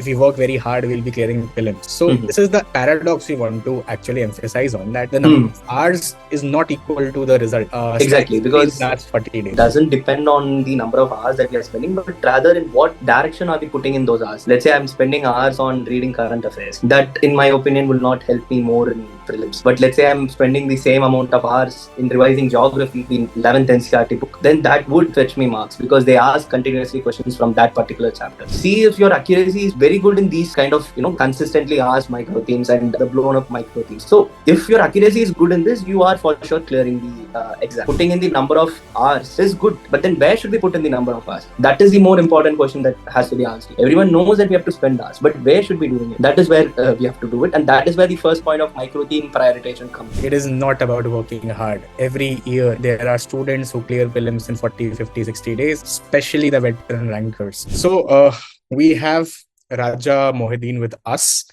if we work very hard, we'll be clearing prelims. So this is the paradox we want to actually emphasize on, that the number of hours is not equal to the result. Exactly, because last 40 days. It doesn't depend on the number of hours that we are spending, but rather in what direction are we putting in those hours. Let's say I'm spending hours on reading current affairs. That, in my opinion, will not help me more in prelims. But let's say I'm spending the same amount of hours in revising geography, the 11th NCRT book, then that would fetch me marks because they ask continuously questions from that particular chapter. See if your accuracy is very good in these kind of, consistently asked microthemes and the blown up microthemes. So if your accuracy is good in this, you are for sure clearing the exam. Putting in the number of hours is good, but then where should we put in the number of hours? That is the more important question that has to be asked. Everyone knows that we have to spend hours, but where should we be doing it? That is where we have to do it, and that is where the first point of microtheme prioritization comes. It is not about working hard. Every year there are students who clear prelims in 40, 50, 60 days, especially the veteran rankers. So we have Rajah Mohaideen with us.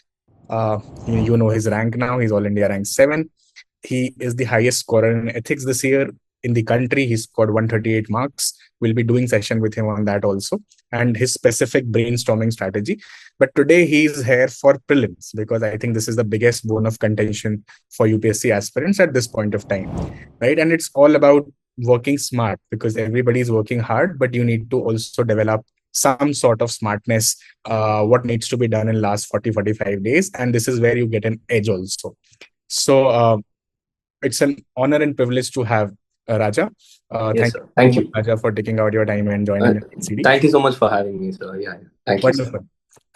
You know his rank now. He's All India rank 7. He is the highest scorer in ethics this year in the country. He scored 138 marks. We'll be doing session with him on that also, and his specific brainstorming strategy. But today he's here for prelims because I think this is the biggest bone of contention for UPSC aspirants at this point of time, right? And it's all about working smart because everybody's working hard, but you need to also develop some sort of smartness, what needs to be done in last 40, 45 days. And this is where you get an edge also. So it's an honor and privilege to have Rajah. Yes, sir. Thank you, Rajah, for taking out your time and joining CD. Thank you so much for having me, sir. Yeah. Thank you, sir.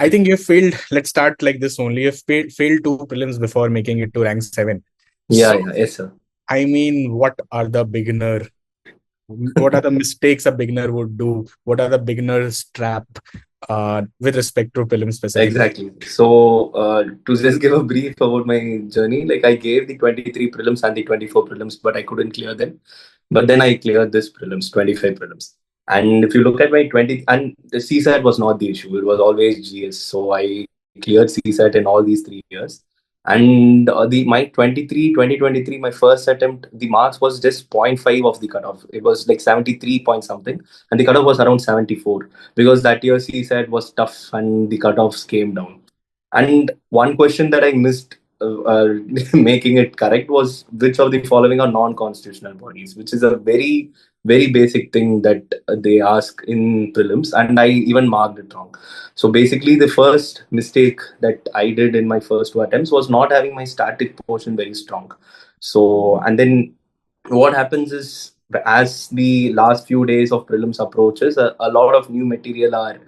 I think you failed. Let's start like this only. You failed 2 prelims before making it to rank 7. Yes, sir. I mean, what are the mistakes a beginner would do? What are the beginner's trap with respect to prelims specifically? Exactly. So to just give a brief about my journey, like I gave the 23 prelims and the 24 prelims, but I couldn't clear them. But then I cleared this prelims, 25 prelims. And if you look at my 20, and the CSAT was not the issue. It was always GS. So I cleared CSAT in all these 3 years. And my 2023, my first attempt, the marks was just 0.5 of the cutoff. It was like 73 point something, and the cutoff was around 74 because that year CSAT was tough and the cutoffs came down. And one question that I missed making it correct was which of the following are non-constitutional bodies, which is a very, very basic thing that they ask in prelims, and I even marked it wrong. So basically, the first mistake that I did in my first 2 attempts was not having my static portion very strong. So, and then what happens is, as the last few days of prelims approaches, a lot of new material are,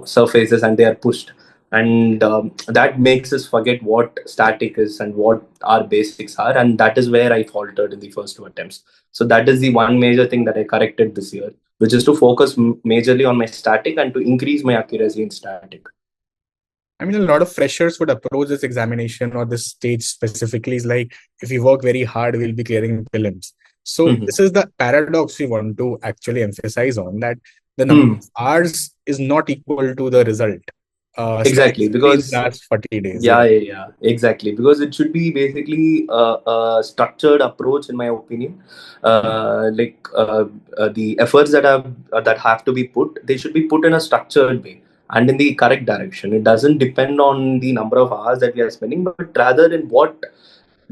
surfaces and they are pushed. And that makes us forget what static is and what our basics are. And that is where I faltered in the first 2 attempts. So that is the one major thing that I corrected this year, which is to focus majorly on my static and to increase my accuracy in static. I mean, a lot of freshers would approach this examination or this stage specifically is like, if we work very hard, we'll be clearing prelims. So this is the paradox we want to actually emphasize on, that the number of hours is not equal to the result. Exactly, because last 40 days. Yeah, exactly, because it should be basically a structured approach, in my opinion. The efforts that have to be put, they should be put in a structured way and in the correct direction. It doesn't depend on the number of hours that we are spending, but rather in what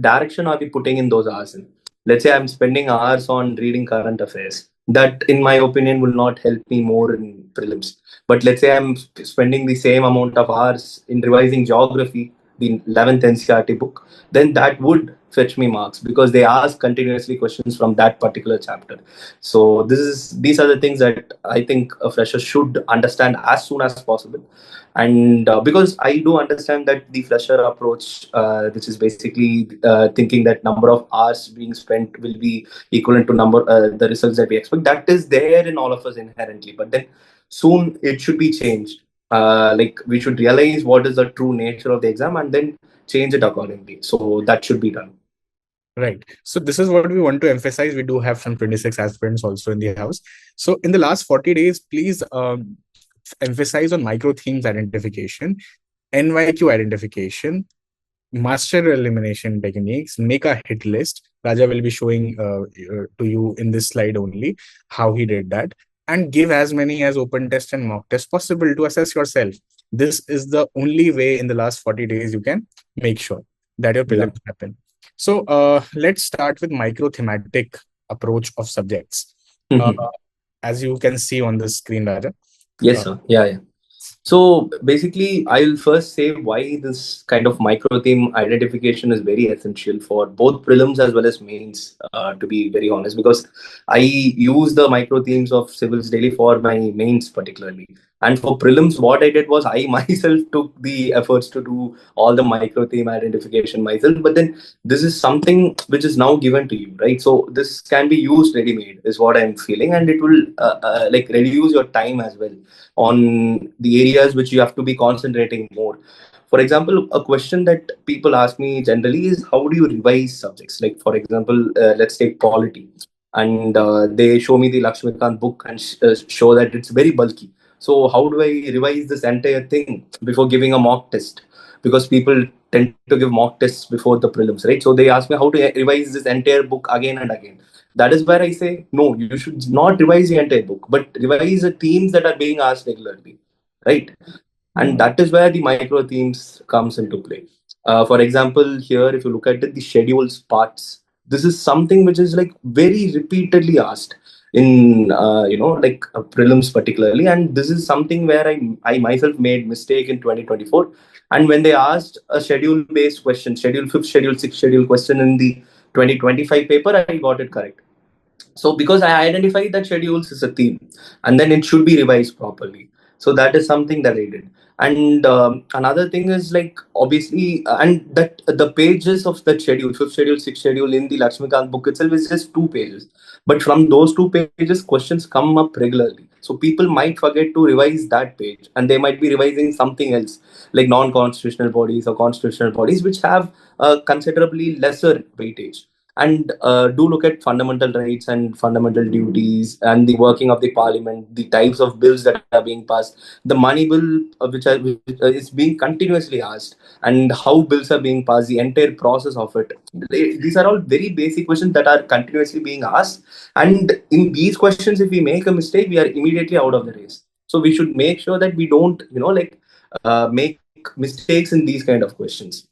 direction are we putting in those hours in. Let's say I'm spending hours on reading current affairs. That, in my opinion, will not help me more in prelims. But let's say I'm spending the same amount of hours in revising geography, the 11th NCRT book, then that would fetch me marks because they ask continuously questions from that particular chapter. So these are the things that I think a fresher should understand as soon as possible. And because I do understand that the fresher approach, which is basically thinking that number of hours being spent will be equivalent to the results that we expect, that is there in all of us inherently. But then soon it should be changed. We should realize what is the true nature of the exam and then change it accordingly. So that should be done. Right. So this is what we want to emphasize. We do have some 26 aspirants also in the house. So in the last 40 days, please emphasize on microthemes identification, NYQ identification, master elimination techniques, make a hit list. Rajah will be showing to you in this slide only how he did that, and give as many as open test and mock test possible to assess yourself. This is the only way in the last 40 days you can make sure that your Yeah. prelims happen. So let's start with micro-thematic approach of subjects. Uh, Mhm. as you can see on the screen, Raja. Yes, Uh, sir. Yeah, yeah. So basically, I'll first say why this kind of micro theme identification is very essential for both prelims as well as mains, to be very honest, because I use the micro themes of Civilsdaily for my mains particularly. And for prelims, what I did was I myself took the efforts to do all the micro theme identification myself. But then this is something which is now given to you, right? So this can be used ready made, is what I'm feeling, and it will like reduce your time as well on the areas which you have to be concentrating more. For example, a question that people ask me generally is how do you revise subjects? Like, for example, let's take polity, and they show me the Lakshmikant book and show that it's very bulky. So, how do I revise this entire thing before giving a mock test? Because people tend to give mock tests before the prelims, right? So, they ask me how to revise this entire book again and again. That is where I say, no, you should not revise the entire book, but revise the themes that are being asked regularly, right? And that is where the micro themes comes into play. For example, here, if you look at it, the schedules parts, this is something which is like very repeatedly asked in, like prelims particularly. And this is something where I myself made mistake in 2024. And when they asked a schedule based question, schedule 5th, schedule 6th, schedule question in the 2025 paper, I got it correct. So because I identified that schedules is a theme, and then it should be revised properly. So that is something that I did. And another thing is like obviously, and that the pages of that schedule, 5th schedule, 6th schedule in the Lakshmikant book itself is just 2 pages. But from those 2 pages, questions come up regularly. So people might forget to revise that page, and they might be revising something else, like non-constitutional bodies or constitutional bodies, which have considerably lesser weightage. And do look at fundamental rights and fundamental duties and the working of the parliament, the types of bills that are being passed, the money bill which is being continuously asked, and how bills are being passed, the entire process of it. These are all very basic questions that are continuously being asked, and in these questions if we make a mistake we are immediately out of the race. So we should make sure that we don't make mistakes in these kind of questions.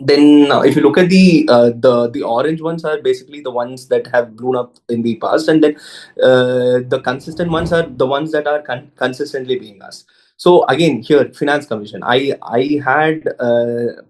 Then if you look at the orange ones are basically the ones that have blown up in the past, and then the consistent ones are the ones that are consistently being asked. So again, here finance commission, I had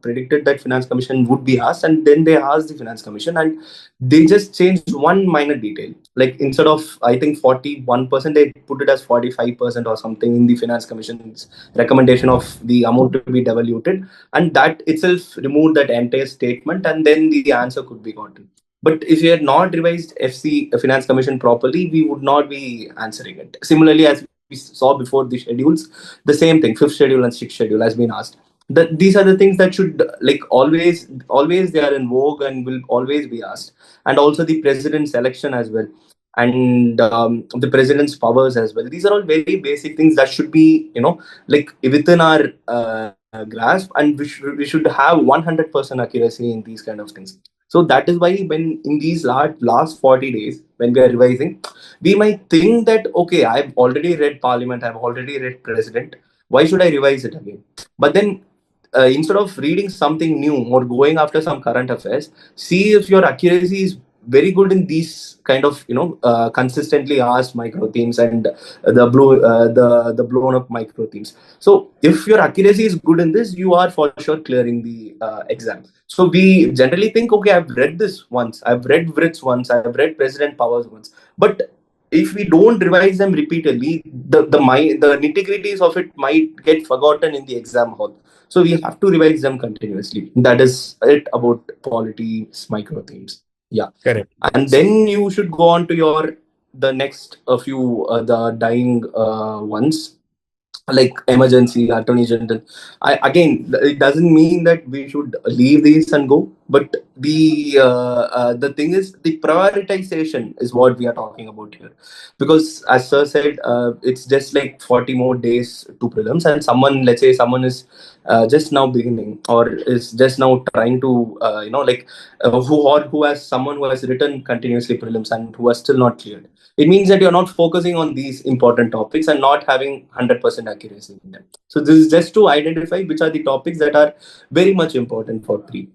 predicted that finance commission would be asked, and then they asked the finance commission, and they just changed one minor detail. Like instead of I think 41%, they put it as 45% or something in the finance commission's recommendation of the amount to be devoluted, and that itself removed that entire statement, and then the answer could be gotten. But if we had not revised FC Finance Commission properly, we would not be answering it. Similarly, as we saw before the schedules, the same thing, 5th schedule and 6th schedule has been asked. These are the things that should like always they are in vogue and will always be asked. And also the president's election as well, and the president's powers as well. These are all very basic things that should be like within our grasp, and we should have 100% accuracy in these kind of things. So that is why when in these last 40 days when we are revising, we might think that okay, I've already read parliament, I've already read president, why should I revise it again? But then instead of reading something new or going after some current affairs, see if your accuracy is very good in these kind of consistently asked micro themes and the blown up micro themes. So if your accuracy is good in this, you are for sure clearing the exam. So we generally think, okay, I've read this once, I've read Writs once, I've read President Powers once, but if we don't revise them repeatedly, the nitty gritties of it might get forgotten in the exam hall. So we have to revise them continuously. That is it about polity micro themes. Yeah, Correct. and then you should go on to your the next a few the dying ones, like emergency, attorney general. Again, it doesn't mean that we should leave these and go, but the thing is the prioritization is what we are talking about here, because as sir said, it's just like 40 more days to prelims, and someone, let's say someone is just now beginning or is just now trying to who has someone who has written continuously prelims and who has still not cleared. it means that you're not focusing on these important topics and not having 100% accuracy in them. So this is just to identify which are the topics that are very much important for pre.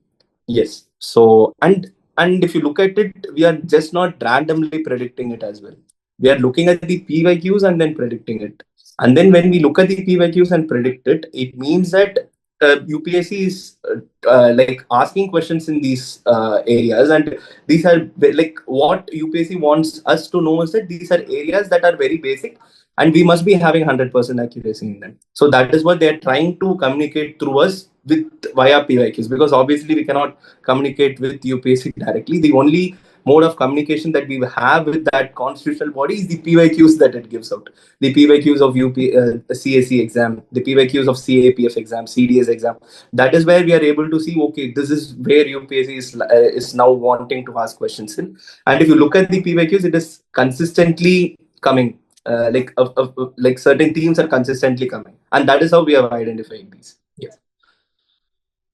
Yes. So and if you look at it, we are just not randomly predicting it as well. We are looking at the PYQs and then predicting it. And then when we look at the PYQs and predict it, it means that UPSC is like asking questions in these areas, and these are like what UPSC wants us to know is that these are areas that are very basic, and we must be having 100% accuracy in them. So that is what they are trying to communicate through us with via PYQs, because obviously we cannot communicate with UPSC directly. The only mode of communication that we have with that constitutional body is the PYQs that it gives out. The PYQs of CAC exam, the PYQs of CAPF exam, CDS exam. That is where we are able to see, okay, this is where UPSC is now wanting to ask questions in. And if you look at the PYQs, it is consistently coming. Like certain themes are consistently coming, and that is how we have identified these. Yes.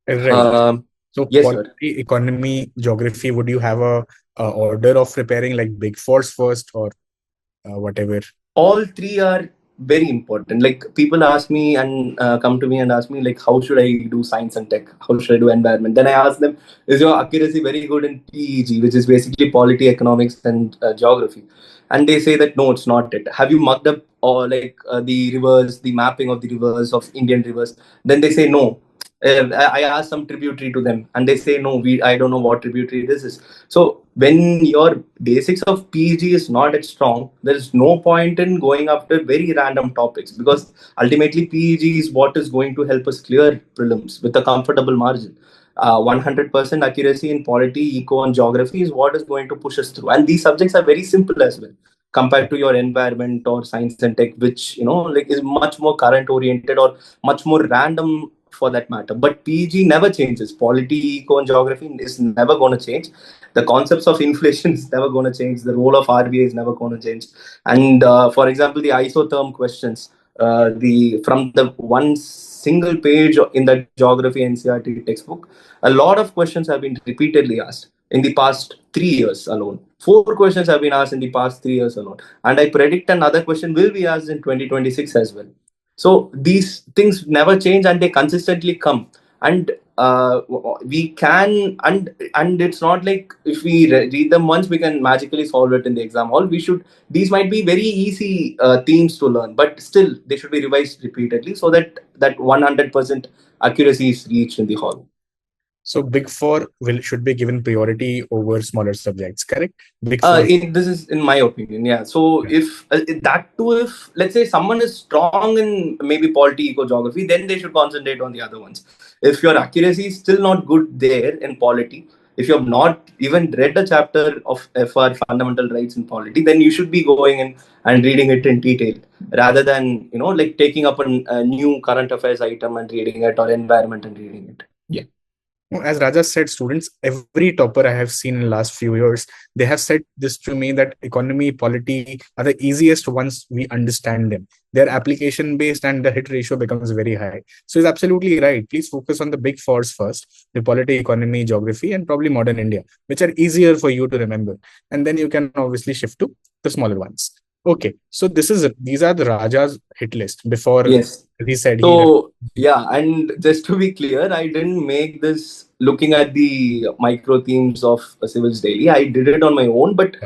Right. So Yes, sir. polity, economy, geography, would you have a order of preparing, like big fours first or whatever? All three are very important. Like people ask me and come to me and ask me like, how should I do science and tech? How should I do environment? Then I ask them, is your accuracy very good in PEG, which is basically polity, economics, and geography? And they say that no, it's not it. Have you mucked up or like the rivers, the mapping of the rivers of Indian rivers? Then they say no. I asked some tributary to them, and they say no. I don't know what tributary this is. So when your basics of PG is not as strong, there is no point in going after very random topics, because ultimately PG is what is going to help us clear prelims with a comfortable margin. 100% accuracy in polity, eco, and geography is what is going to push us through. And these subjects are very simple as well compared to your environment or science and tech, which like is much more current oriented or much more random for that matter. But PG never changes. Polity, eco, and geography is never going to change. The concepts of inflation is never going to change. The role of RBI is never going to change. And for example, the isotherm questions, the from the one single page in the geography NCERT textbook, a lot of questions have been repeatedly asked in the past 3 years alone. 4 questions have been asked in the past 3 years alone. And I predict another question will be asked in 2026 as well. So these things never change, and they consistently come. And we can, and it's not like if we read them once we can magically solve it in the exam hall. We should, these might be very easy themes to learn, but still they should be revised repeatedly so that that 100% accuracy is reached in the hall. So big four should be given priority over smaller subjects, correct? Big four. This is in my opinion, yeah. So if that too, if let's say someone is strong in maybe polity, eco, geography, then they should concentrate on the other ones. If your accuracy is still not good there in polity, if you have not even read a chapter of FR, fundamental rights in polity, then you should be going in and reading it in detail rather than like taking up a new current affairs item and reading it, or environment and reading it. Yeah. As Raja said, students, every topper I have seen in the last few years, they have said this to me, that economy, polity are the easiest once we understand them. They're application based and the hit ratio becomes very high. So he's absolutely right. Please focus on the big fours first, the polity, economy, geography, and probably modern India, which are easier for you to remember. And then you can obviously shift to the smaller ones. Okay, so these are the Raja's hit list before. Yes. He said so yeah, and just to be clear, I didn't make this looking at the micro themes of Civilsdaily. I did it on my own, but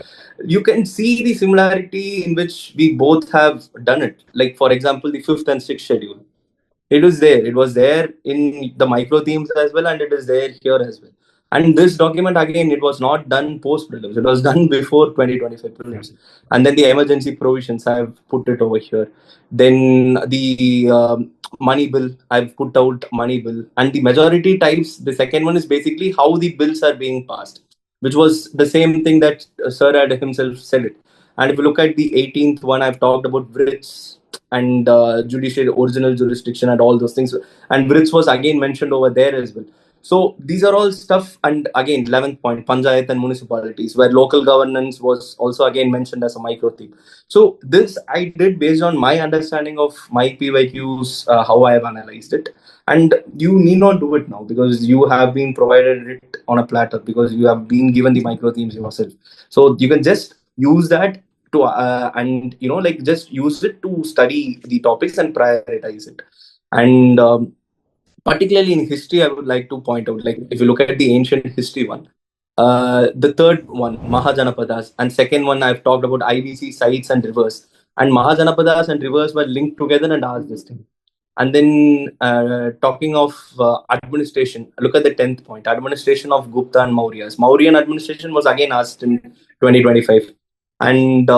you can see the similarity in which we both have done it. Like for example, the fifth and sixth schedule. It was there. It was there in the micro themes as well, and it is there here as well. And this document again, it was not done post prelims. It was done before 2025 prelims. And then the emergency provisions, I have put it over here. Then the money bill, I've put out money bill. And the majority types, the second one is basically how the bills are being passed, which was the same thing that Sir had himself said it. And if you look at the 18th one, I've talked about writs and judiciary original jurisdiction and all those things. And writs was again mentioned over there as well. So these are all stuff. And again, 11th point, Panchayat and municipalities, where local governance was also again mentioned as a micro theme. So this I did based on my understanding of my PYQs, how I have analyzed it. And you need not do it now because you have been provided it on a platter, because you have been given the micro themes yourself. So you can just use that to and like just use it to study the topics and prioritize it. And particularly in history, I would like to point out, like if you look at the ancient history one, the third one, Mahajanapadas, and second one I've talked about IBC sites and rivers. And Mahajanapadas and rivers were linked together and asked this thing. And then talking of administration, look at the 10th point, administration of Gupta and Mauryas. Mauryan administration was again asked in 2025. And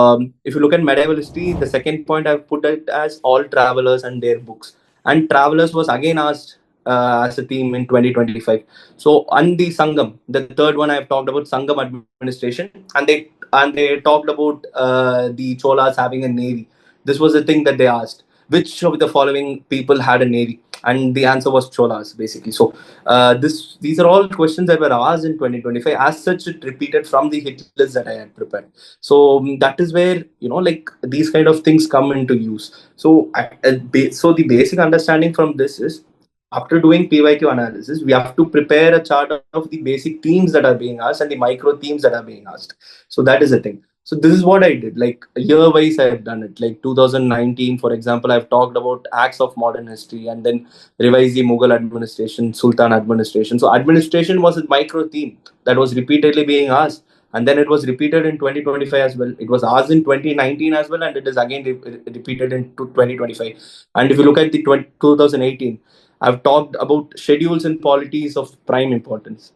if you look at medieval history, the second point I've put it as all travelers and their books. And travelers was again asked as a theme in 2025. So, and the Sangam, the third one I've talked about Sangam administration, and they talked about the Cholas having a navy. This was the thing that they asked. Which of the following people had a navy? And the answer was Cholas, basically. So, these are all questions that were asked in 2025. As such, it repeated from the hit list that I had prepared. So that is where like these kind of things come into use. So, so the basic understanding from this is, after doing PYQ analysis, we have to prepare a chart of the basic themes that are being asked and the micro themes that are being asked. So that is the thing. So this is what I did. Like year wise, I have done it. Like 2019, for example, I've talked about acts of modern history and then revise the Mughal administration, Sultan administration. So administration was a micro theme that was repeatedly being asked. And then it was repeated in 2025 as well. It was asked in 2019 as well, and it is again repeated in 2025. And if you look at the 2018, I've talked about schedules and polities of prime importance.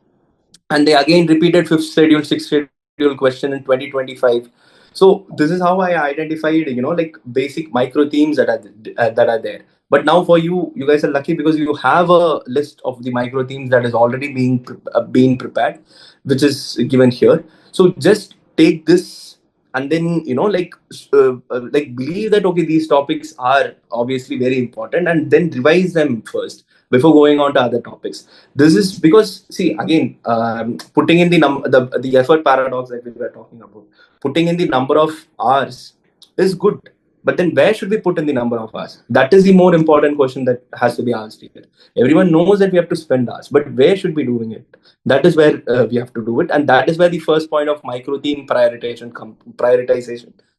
And they again repeated fifth schedule, sixth schedule question in 2025. So this is how I identified, like basic micro themes that are there. But now for you guys are lucky because you have a list of the micro themes that is already being prepared, which is given here. So just take this and then like believe that okay, these topics are obviously very important, and then revise them first before going on to other topics. This is because, see, again, putting in the effort paradox that we were talking about, putting in the number of hours is good, but then where should we put in the number of hours? That is the more important question that has to be asked here. Everyone knows that we have to spend hours, but where should we be doing it? That is where we have to do it, and that is where the first point of micro theme prioritization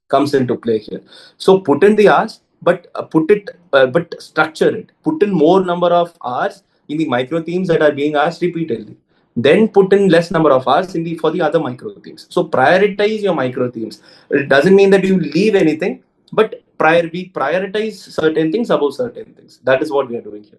comes into play here. So put in the hours, but but structure it. Put in more number of hours in the micro themes that are being asked repeatedly. Then put in less number of hours for the other micro themes. So prioritize your micro themes. It doesn't mean that you leave anything, but we prioritize certain things above certain things. That is what we are doing here.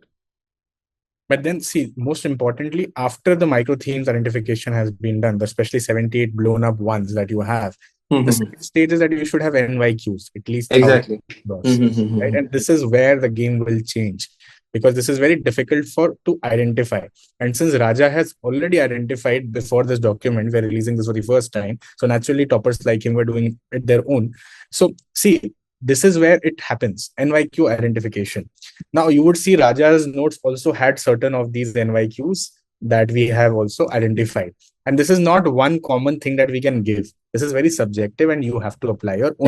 But then, see, most importantly, after the micro themes identification has been done, especially 78 blown up ones that you have, the second stage is that you should have NYQs, at least exactly. Right? And this is where the game will change, because this is very difficult to identify. And since Rajah has already identified before this document, we're releasing this for the first time. So naturally, toppers like him were doing it their own. So see, this is where it happens, NYQ identification. Now you would see Rajah's notes also had certain of these NYQs that we have also identified. And this is not one common thing that we can give. This is very subjective and you have to apply your own.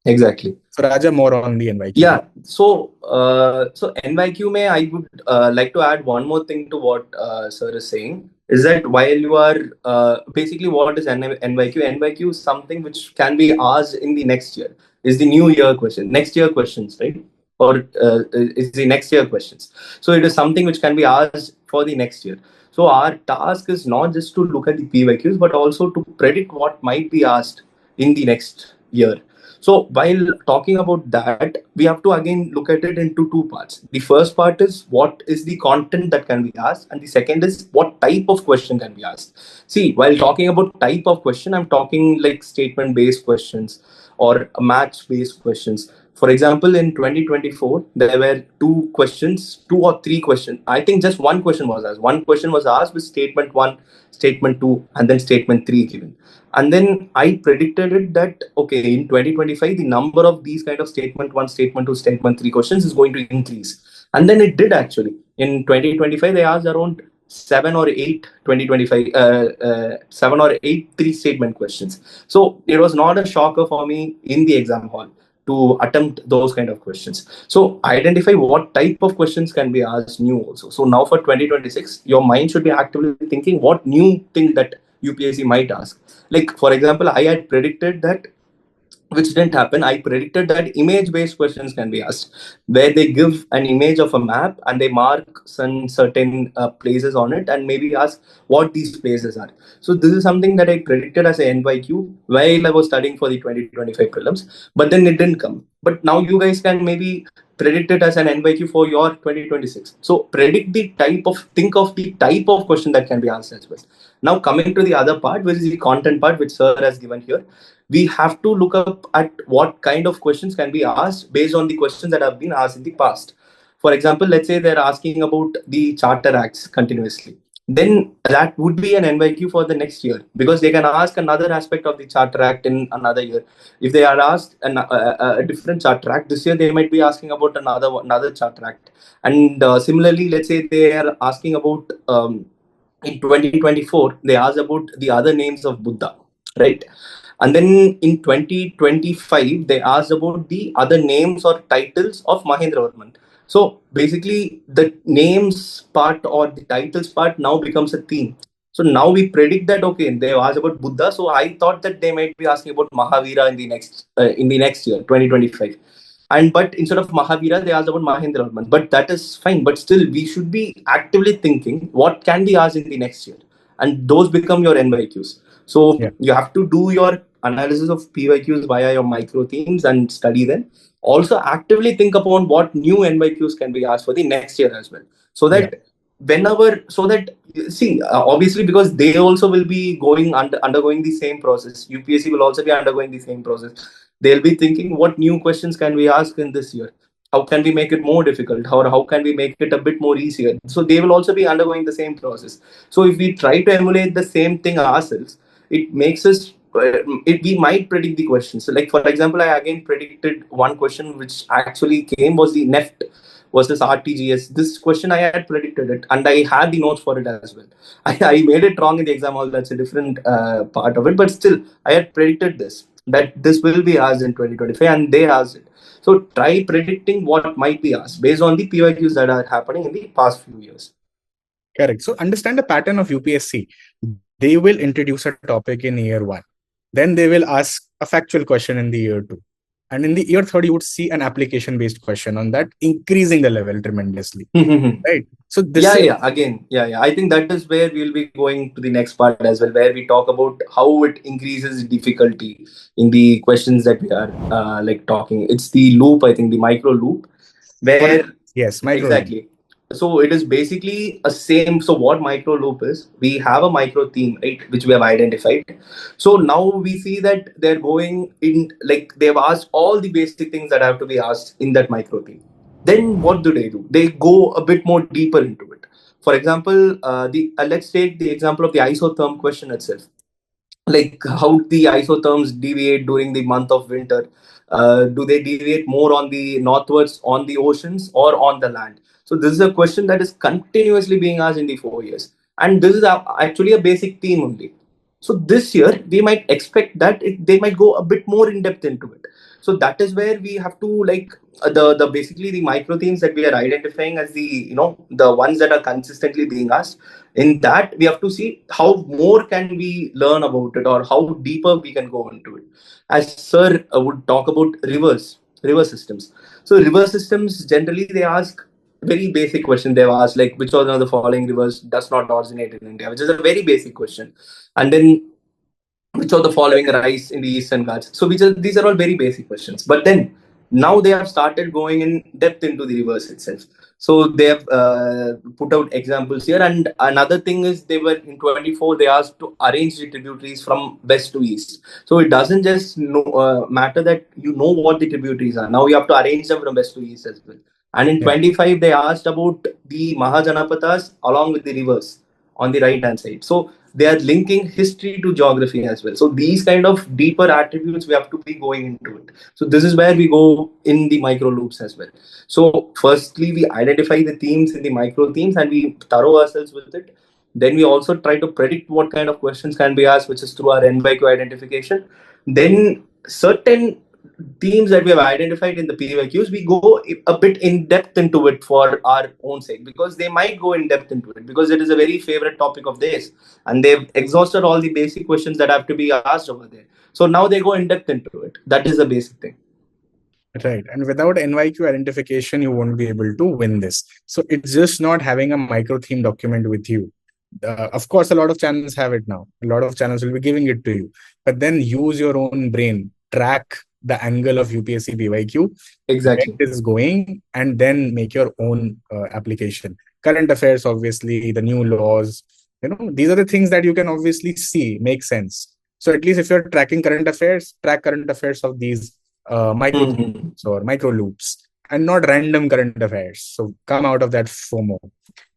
Exactly. So Rajah, more on the NYQ. Yeah. So NYQ may I would like to add one more thing to what sir is saying, is that while you are basically, what is NYQ? NYQ is something which can be asked in the next year. Is the new year question, next year questions, right? Or is the next year questions. So it is something which can be asked for the next year. So our task is not just to look at the PYQs, but also to predict what might be asked in the next year. So while talking about that, we have to again look at it into two parts. The first part is what is the content that can be asked, and the second is what type of question can be asked. See, while talking about type of question, I'm talking like statement-based questions or match-based questions. For example, in 2024, there were two or three questions. I think just one question was asked. One question was asked with statement 1, statement 2, and then statement 3 given. And then I predicted it that, okay, in 2025, the number of these kind of statement 1, statement 2, statement 3 questions is going to increase. And then it did actually. In 2025, they asked around 7 or 8 7 or 8 3-statement questions. So it was not a shocker for me in the exam hall to attempt those kind of questions. So identify what type of questions can be asked new also. So now for 2026, your mind should be actively thinking what new thing that UPSC might ask. Like, for example, I had predicted that which didn't happen. I predicted that image-based questions can be asked, where they give an image of a map and they mark some certain places on it and maybe ask what these places are. So this is something that I predicted as a NYQ while I was studying for the 2025 prelims, but then it didn't come. But now you guys can maybe predict it as an NYQ for your 2026. So think of the type of question that can be asked as well. Now coming to the other part, which is the content part, which sir has given here, we have to look up at what kind of questions can be asked based on the questions that have been asked in the past. For example, let's say they're asking about the Charter Acts continuously. Then that would be an NYQ for the next year, because they can ask another aspect of the Charter Act in another year. If they are asked a different Charter Act this year, they might be asking about another Charter Act. And similarly, let's say they are asking about in 2024, they asked about the other names of Buddha, right? And then in 2025, they asked about the other names or titles of Mahendra Varman. So basically, the names part or the titles part now becomes a theme. So now we predict that okay, they asked about Buddha. So I thought that they might be asking about Mahavira in the next year, 2025. And but instead of Mahavira, they asked about Mahendra Varman. But that is fine. But still, we should be actively thinking what can be asked in the next year, and those become your NYQs. So Yeah. you have to do your analysis of PYQs via your micro themes and study them. Also, actively think upon what new NYQs can be asked for the next year as well. So Yeah. that so that see, obviously, because they also will be undergoing the same process. UPSC will also be undergoing the same process. They'll be thinking what new questions can we ask in this year. How can we make it more difficult, or how can we make it a bit more easier? So they will also be undergoing the same process. So if we try to emulate the same thing ourselves, it makes us we might predict the questions. So like for example, I again predicted one question which actually came was the NEFT versus RTGS. This question I had predicted it, and I had the notes for it as well. I made it wrong in the exam hall. That's a different part of it, but still I had predicted that this will be asked in 2025, and they asked it. So try predicting what might be asked based on the PYQs that are happening in the past few years. Correct. So understand the pattern of UPSC. They will introduce a topic in year one. Then they will ask a factual question in the year two. And in the year third, you would see an application-based question on that, increasing the level tremendously. Right. So this is I think that is where we'll be going to the next part as well, where we talk about how it increases difficulty in the questions that we are like talking. It's the loop, I think, the micro loop, where yes, micro loop. exactly. So it is basically a same. So what micro loop is? We have a micro theme, right, which we have identified. So now we see that they're going in, like they've asked all the basic things that have to be asked in that micro theme. Then what do? They go a bit more deeper into it. For example, the let's take the example of the isotherm question itself, like how the isotherms deviate during the month of winter. Do they deviate more on the northwards on the oceans or on the land? So this is a question that is continuously being asked in the 4 years, and this is actually a basic theme only. So this year we might expect that they might go a bit more in depth into it. So that is where we have to like the basically the micro themes that we are identifying as the the ones that are consistently being asked. In that we have to see how more can we learn about it, or how deeper we can go into it. As sir would talk about river systems. So river systems, generally they ask very basic question. They've asked like which one of the following rivers does not originate in India, which is a very basic question. And then which of the following rise in the Eastern Ghats? So these are all very basic questions. But then now they have started going in depth into the rivers itself. So they have put out examples here. And another thing is they were in 24, they asked to arrange the tributaries from west to east. So it doesn't just matter that you know what the tributaries are. Now you have to arrange them from west to east as well. And in 25, they asked about the Mahajanapatas along with the rivers on the right hand side. So they are linking history to geography as well. So these kind of deeper attributes we have to be going into it. So this is where we go in the micro loops as well. So firstly, we identify the themes in the micro themes and we thorough ourselves with it. Then we also try to predict what kind of questions can be asked, which is through our NYQ identification. Then certain themes that we have identified in the PYQs, we go a bit in depth into it for our own sake, because they might go in depth into it because it is a very favorite topic of theirs, and they've exhausted all the basic questions that have to be asked over there. So now they go in depth into it. That is the basic thing. Right. And without NYQ identification, you won't be able to win this. So it's just not having a micro theme document with you. Of course, a lot of channels have it now. A lot of channels will be giving it to you. But then use your own brain, track the angle of UPSC PYQ, Exactly. where it is going, and then make your own application. Current affairs, obviously, the new laws, these are the things that you can obviously see, make sense. So at least if you're tracking current affairs, track current affairs of these micro themes or micro loops, and not random current affairs. So come out of that FOMO,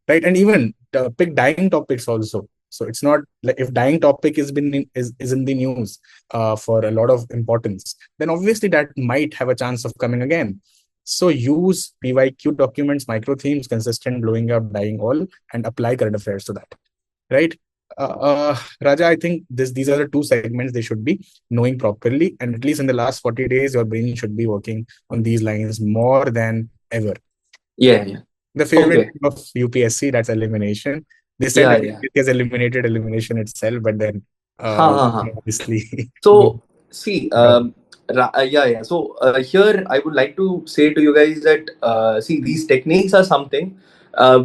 right? And even pick dying topics also. So it's not like if dying topic is in the news for a lot of importance, then obviously that might have a chance of coming again. So use PYQ documents, micro themes, consistent, blowing up, dying all, and apply current affairs to that, right? Raja, I think these are the two segments they should be knowing properly, and at least in the last 40 days, your brain should be working on these lines more than ever. Yeah. The favorite thing of UPSC, that's elimination. They said that it has eliminated elimination itself, but then obviously. So see, yeah. So here I would like to say to you guys that see, these techniques are something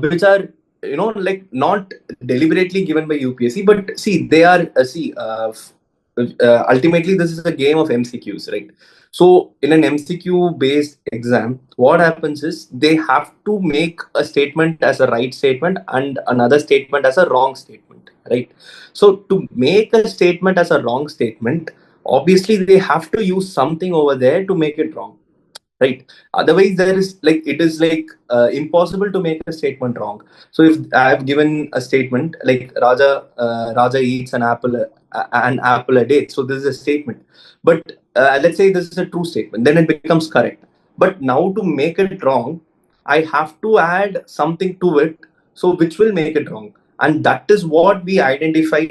which are, like, not deliberately given by UPSC, but see, they are ultimately this is a game of MCQs, right? So in an MCQ based exam, what happens is they have to make a statement as a right statement and another statement as a wrong statement, right? So to make a statement as a wrong statement, obviously they have to use something over there to make it wrong, right? Otherwise, there is like it is like impossible to make a statement wrong. So if I have given a statement like Raja eats an apple a day, so this is a statement. But let's say this is a true statement, then it becomes correct. But now to make it wrong, I have to add something to it, so which will make it wrong, and that is what we identify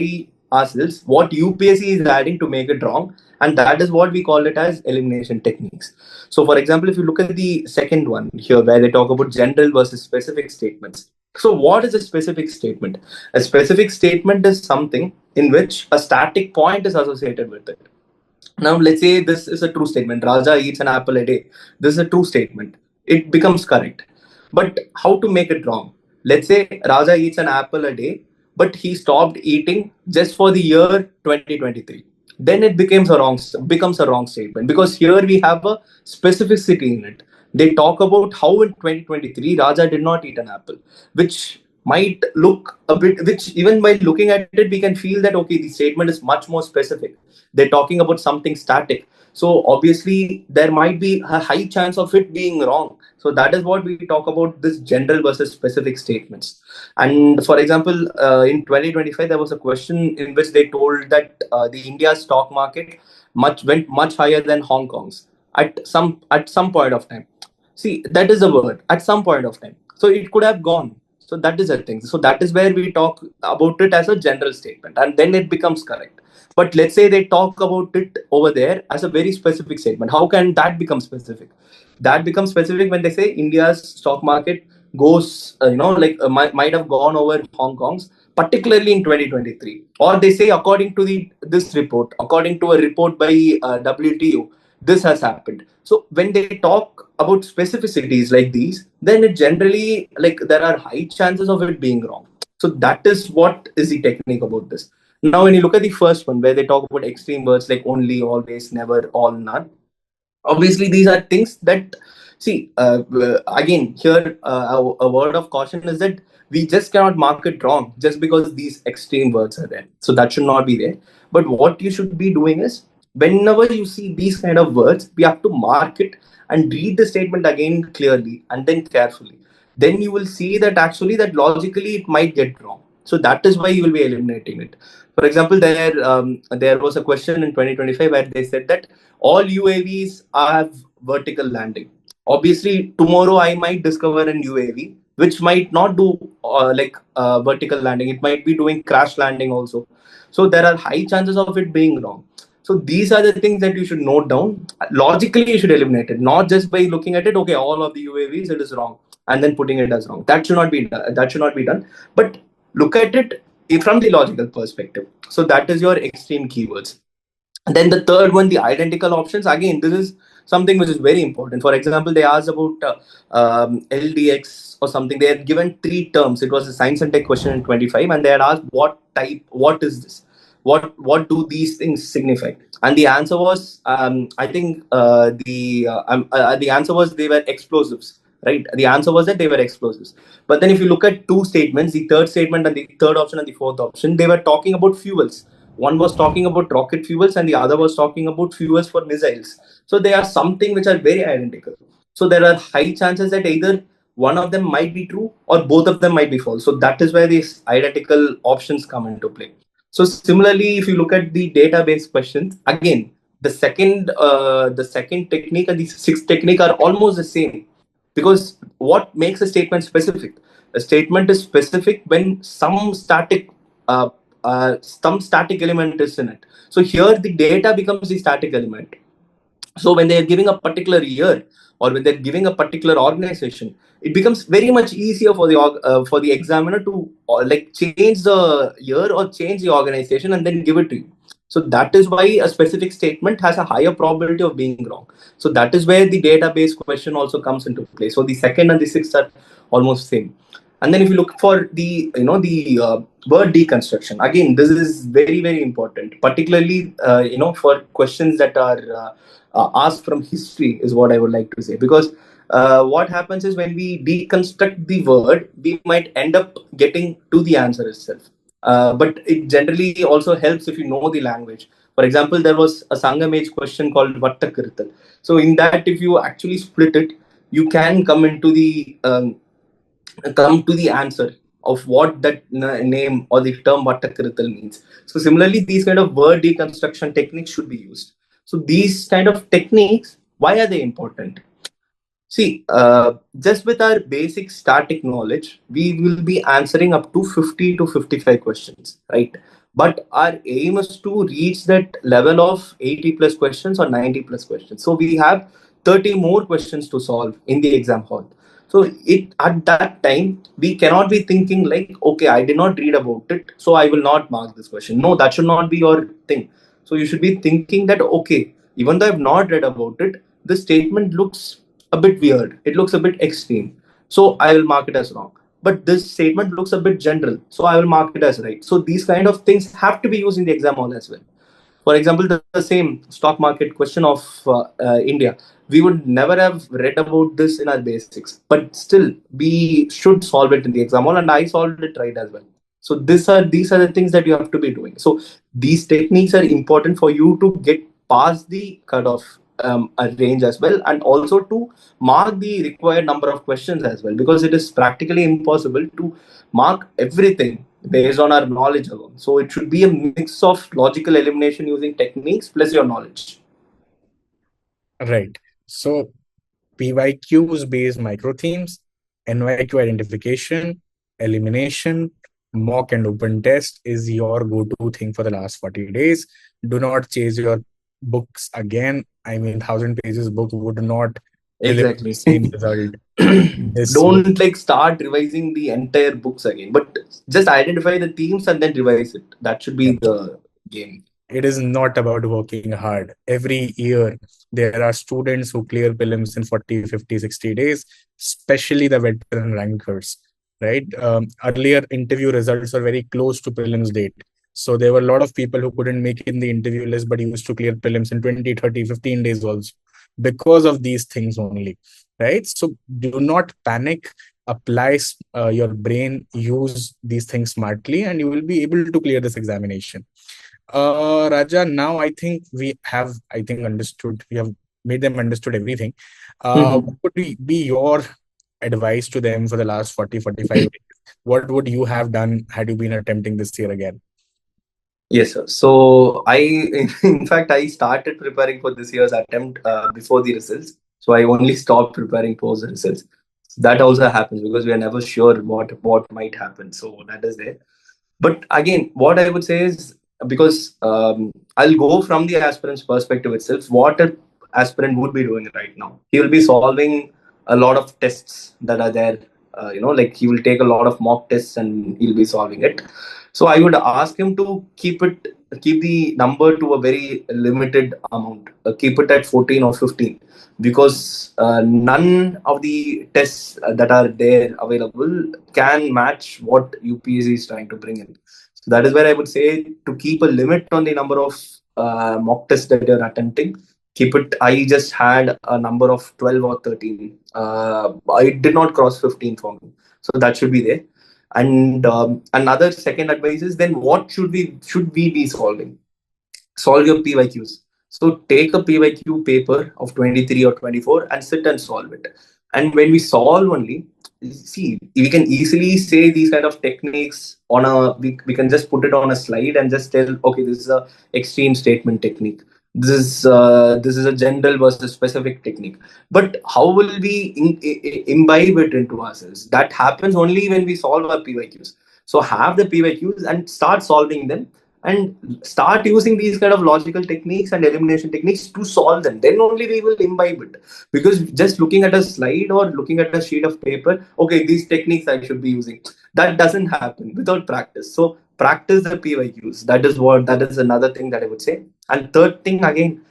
ourselves. What UPSC is adding to make it wrong, and that is what we call it as elimination techniques. So, for example, if you look at the second one here, where they talk about general versus specific statements. So, what is a specific statement? A specific statement is something in which a static point is associated with it. Now, let's say this is a true statement. Raja eats an apple a day. This is a true statement. It becomes correct. But how to make it wrong? Let's say Raja eats an apple a day, but he stopped eating just for the year 2023. Then it becomes a wrong statement, because here we have a specificity in it. They talk about how in 2023 Raja did not eat an apple, which might look a bit, which even by looking at it, we can feel that okay, the statement is much more specific. They're talking about something static. So obviously there might be a high chance of it being wrong. So that is what we talk about, this general versus specific statements. And for example, in 2025, there was a question in which they told that the India stock market went much higher than Hong Kong's at some point of time. See, that is a word, at some point of time. So it could have gone. So that is a thing. So that is where we talk about it as a general statement, and then it becomes correct. But let's say they talk about it over there as a very specific statement. How can that become specific? That becomes specific when they say India's stock market goes, might have gone over Hong Kong's, particularly in 2023. Or they say according to this report, according to a report by WTO, this has happened. So when they talk about specificities like these, then it generally, like, there are high chances of it being wrong. So that is what is the technique about this. Now, when you look at the first one, where they talk about extreme words like only, always, never, all, none, obviously these are things that, see, again, here a word of caution is that we just cannot mark it wrong just because these extreme words are there. So that should not be there. But what you should be doing is, whenever you see these kind of words, we have to mark it and read the statement again clearly and then carefully. Then you will see that actually that logically it might get wrong. So that is why you will be eliminating it. For example, there was a question in 2025 where they said that all UAVs have vertical landing. Obviously, tomorrow I might discover an UAV which might not do vertical landing. It might be doing crash landing also. So there are high chances of it being wrong. So these are the things that you should note down. Logically, you should eliminate it, not just by looking at it. Okay, all of the UAVs, it is wrong, and then putting it as wrong. That should not be done. That should not be done. But look at it from the logical perspective. So that is your extreme keywords. And then the third one, the identical options. Again, this is something which is very important. For example, they asked about LDX or something. They had given three terms. It was a science and tech question in 25, and they had asked what type, what is this? What do these things signify? And the answer was, I think the answer was they were explosives. Right. The answer was that they were explosives. But then if you look at two statements, the third statement and the third option and the fourth option, they were talking about fuels. One was talking about rocket fuels and the other was talking about fuels for missiles. So they are something which are very identical. So there are high chances that either one of them might be true or both of them might be false. So that is where these identical options come into play. So similarly, if you look at the database questions, again, the second technique and the sixth technique are almost the same, because what makes a statement specific? A statement is specific when uh, some static element is in it. So here the data becomes the static element. So when they are giving a particular year or when they're giving a particular organization, it becomes very much easier for the examiner to like change the year or change the organization and then give it to you. So that is why a specific statement has a higher probability of being wrong. So that is where the database question also comes into play. So the second and the sixth are almost same. And then if you look for the word deconstruction, again this is very very important, particularly for questions that are asked from history, is what I would like to say. Because what happens is when we deconstruct the word, we might end up getting to the answer itself. But it generally also helps if you know the language. For example, there was a Sangam age question called Vattakirtal. So in that, if you actually split it, you can come to the answer of what that name or the term Vattakirtal means. So similarly, these kind of word deconstruction techniques should be used. So these kind of techniques, why are they important? See, just with our basic static knowledge, we will be answering up to 50 to 55 questions, right? But our aim is to reach that level of 80 plus questions or 90 plus questions. So we have 30 more questions to solve in the exam hall. So it at that time, we cannot be thinking like, okay, I did not read about it, so I will not mark this question. No, that should not be your thing. So you should be thinking that, okay, even though I've not read about it, the statement looks a bit weird. It looks a bit extreme. So I will mark it as wrong. But this statement looks a bit general. So I will mark it as right. So these kind of things have to be used in the exam hall as well. For example, the same stock market question of India. We would never have read about this in our basics, but still we should solve it in the exam hall, and I solved it right as well. So these are the things that you have to be doing. So these techniques are important for you to get past the cutoff range as well, and also to mark the required number of questions as well, because it is practically impossible to mark everything based on our knowledge alone. So it should be a mix of logical elimination using techniques plus your knowledge. Right. So PYQs based microthemes, NYQ identification, elimination, mock and open test is your go-to thing for the last 40 days. Do not chase your books again. I mean, 1,000 pages book would not deliver the Exactly. same result this way. Don't like start revising the entire books again, but just identify the themes and then revise it. That should be the game. It is not about working hard. Every year, there are students who clear prelims in 40, 50, 60 days, especially the veteran rankers, right? Earlier interview results were very close to prelims date. So there were a lot of people who couldn't make in the interview list, but used to clear prelims in 20, 30, 15 days also because of these things only, right? So do not panic. Apply your brain, use these things smartly, and you will be able to clear this examination. Raja, now I think understood. We have made them understood everything. What would be your advice to them for the last 40, 45 days? What would you have done had you been attempting this year again? Yes, sir. So in fact, I started preparing for this year's attempt before the results. So I only stopped preparing post the results. That also happens because we are never sure what might happen. So that is there. But again, what I would say is because I'll go from the aspirant's perspective itself. What an aspirant would be doing right now, he will be solving a lot of tests that are there. Like he will take a lot of mock tests and he'll be solving it. So I would ask him to keep the number to a very limited amount. Keep it at 14 or 15, because none of the tests that are there available can match what UPSC is trying to bring in. So that is where I would say to keep a limit on the number of mock tests that you're attempting. Keep it. I just had a number of 12 or 13. I did not cross 15 for me. So that should be there. And another second advice is, then what should we be solving? Solve your PYQs. So take a PYQ paper of 23 or 24 and sit and solve it. And when we solve only, see, we can easily say these kind of techniques on we can just put it on a slide and just tell, okay, this is a extreme statement technique. This is a general versus specific technique. But how will we imbibe it into ourselves? That happens only when we solve our PYQs. So have the PYQs and start solving them, and start using these kind of logical techniques and elimination techniques to solve them. Then only we will imbibe it. Because just looking at a slide or looking at a sheet of paper, okay, these techniques I should be using, that doesn't happen without practice. So practice the PYQs. That is another thing that I would say. And third thing again,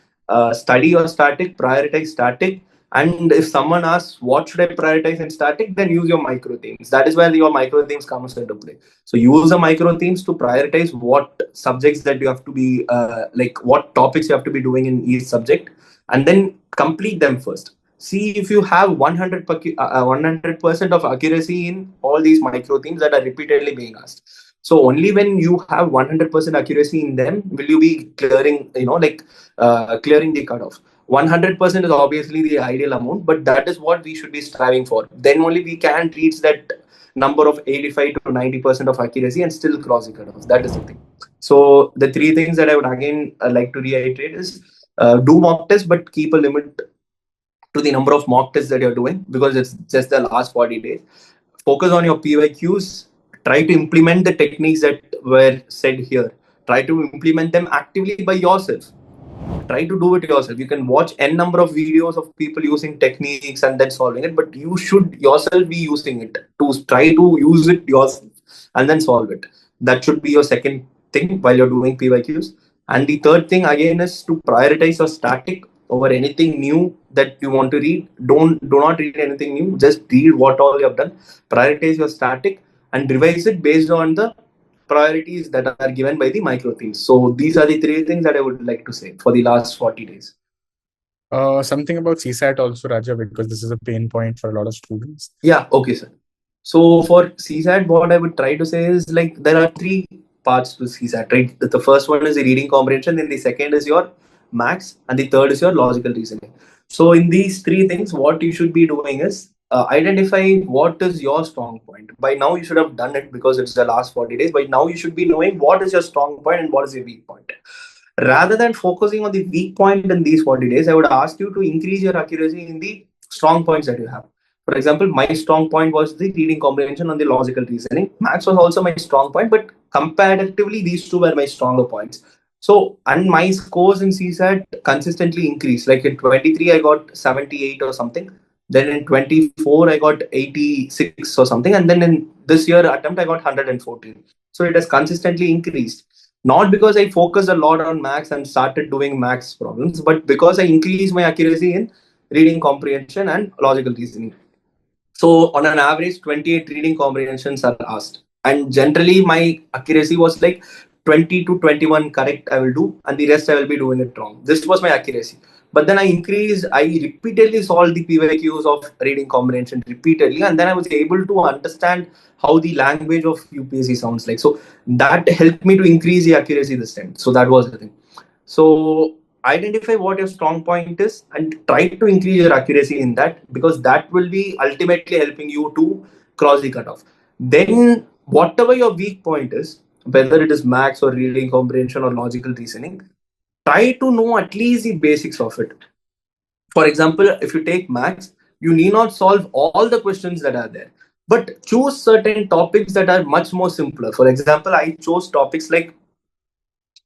study your static, prioritize static. And if someone asks what should I prioritize in static, then use your micro themes. That is where your micro themes comes into play. So use the micro themes to prioritize what subjects that you have to be like what topics you have to be doing in each subject, and then complete them first. See if you have 100% of accuracy in all these micro themes that are repeatedly being asked. So only when you have 100% accuracy in them will you be clearing, clearing the cutoff. 100% is obviously the ideal amount, but that is what we should be striving for. Then only we can reach that number of 85 to 90% of accuracy and still cross the cutoff. That is the thing. So the three things that I would again like to reiterate is, do mock tests, but keep a limit to the number of mock tests that you're doing, because it's just the last 40 days. Focus on your PYQs. Try to implement the techniques that were said here. Try to implement them actively by yourself. Try to do it yourself. You can watch n number of videos of people using techniques and then solving it, but you should yourself be using it to try to use it yourself and then solve it. That should be your second thing while you're doing PYQs. And the third thing again is to prioritize your static over anything new that you want to read. Do not read anything new. Just read what all you have done. Prioritize your static and revise it based on the priorities that are given by the micro themes. So these are the three things that I would like to say for the last 40 days. Something about CSAT also, Raja, because this is a pain point for a lot of students. Yeah, okay, sir. So for CSAT, what I would try to say is, like, there are three parts to CSAT, right? The first one is the reading comprehension, then the second is your max, and the third is your logical reasoning. So in these three things, what you should be doing is identify what is your strong point. By now, you should have done it because it's the last 40 days. By now, you should be knowing what is your strong point and what is your weak point. Rather than focusing on the weak point in these 40 days, I would ask you to increase your accuracy in the strong points that you have. For example, my strong point was the reading comprehension and the logical reasoning. Maths was also my strong point, but comparatively, these two were my stronger points. So, and my scores in CSAT consistently increased. Like in 23, I got 78 or something. Then in 24, I got 86 or something. And then in this year attempt, I got 114. So it has consistently increased. Not because I focused a lot on maths and started doing maths problems, but because I increased my accuracy in reading comprehension and logical reasoning. So on an average, 28 reading comprehensions are asked. And generally my accuracy was like 20 to 21 correct I will do, and the rest I will be doing it wrong. This was my accuracy. But then I repeatedly solved the PYQs of reading comprehension repeatedly, and then I was able to understand how the language of UPSC sounds like. So that helped me to increase the accuracy this time. So that was the thing. So identify what your strong point is and try to increase your accuracy in that, because that will be ultimately helping you to cross the cutoff. Then whatever your weak point is, whether it is maths or reading comprehension or logical reasoning, try to know at least the basics of it. For example, if you take maths, you need not solve all the questions that are there, but choose certain topics that are much more simpler. For example, I chose topics like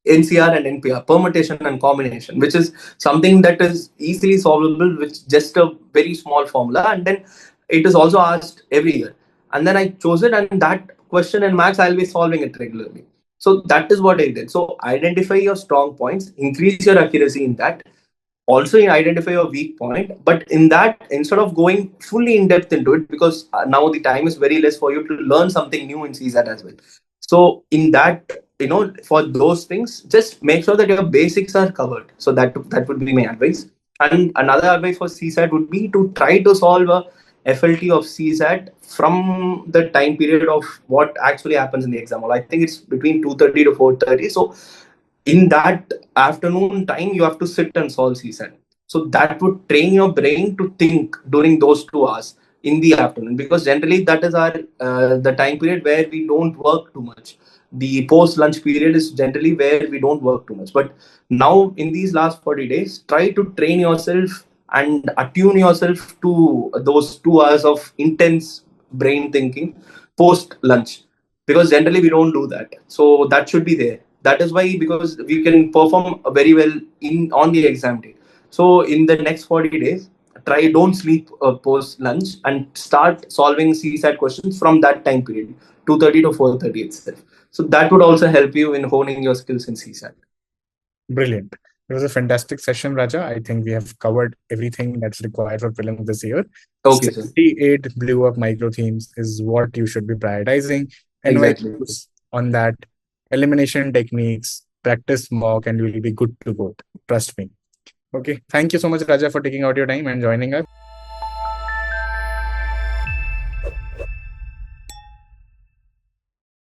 NCR and NPR, permutation and combination, which is something that is easily solvable with just a very small formula. And then it is also asked every year. And then I chose it, and that question in maths, I'll be solving it regularly. So that is what I did. So identify your strong points, increase your accuracy in that. Also, you identify your weak point, but in that, instead of going fully in depth into it, because now the time is very less for you to learn something new in CSAT as well. So in that, for those things, just make sure that your basics are covered. So that would be my advice. And another advice for CSAT would be to try to solve a FLT of CSAT from the time period of what actually happens in the exam. Well, I think it's between 2:30 to 4:30. So in that afternoon time, you have to sit and solve CSAT. So that would train your brain to think during those 2 hours in the afternoon, because generally that is our the time period where we don't work too much. The post lunch period is generally where we don't work too much. But now in these last 40 days, try to train yourself and attune yourself to those 2 hours of intense brain thinking post lunch, because generally we don't do that. So that should be there. That is why, because we can perform very well in on the exam day. So in the next 40 days, don't sleep post lunch and start solving CSAT questions from that time period, 2:30 to 4:30 itself. So that would also help you in honing your skills in CSAT. Brilliant. It was a fantastic session, Raja. I think we have covered everything that's required for prelims this year. Okay, sir. 78 blew up micro themes is what you should be prioritizing. Exactly. NYQs on that, elimination techniques, practice mock, and you will be good to go. Trust me. Okay. Thank you so much, Raja, for taking out your time and joining us.